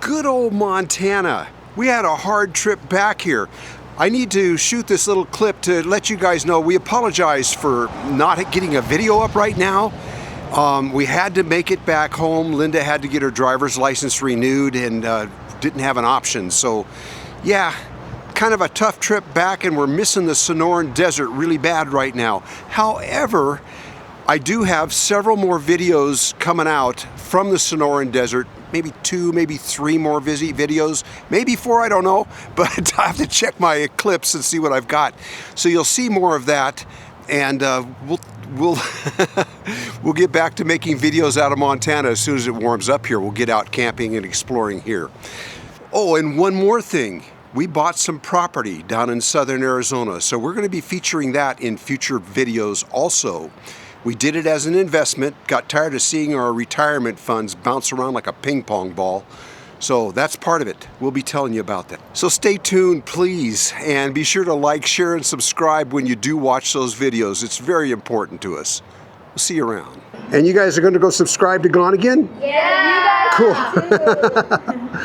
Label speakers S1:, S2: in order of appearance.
S1: good old Montana. We had a hard trip back here. I need to shoot this little clip to let you guys know we apologize for not getting a video up right now. We had to make it back home. Linda had to get her driver's license renewed and didn't have an option. So yeah, kind of a tough trip back, and we're missing the Sonoran Desert really bad right now. However, I do have several more videos coming out from the Sonoran Desert, maybe 2, maybe 3 more videos, maybe 4, I don't know, but I have to check my clips and see what I've got. So you'll see more of that, and we'll we'll get back to making videos out of Montana as soon as it warms up here. We'll get out camping and exploring here. Oh, and one more thing. We bought some property down in southern Arizona, so we're going to be featuring that in future videos also. We did it as an investment, got tired of seeing our retirement funds bounce around like a ping pong ball. So that's part of it. We'll be telling you about that. So stay tuned, please, and be sure to like, share, and subscribe when you do watch those videos. It's very important to us. We'll see you around. And you guys are going to go subscribe to Gonagain?
S2: Yeah!
S1: Cool.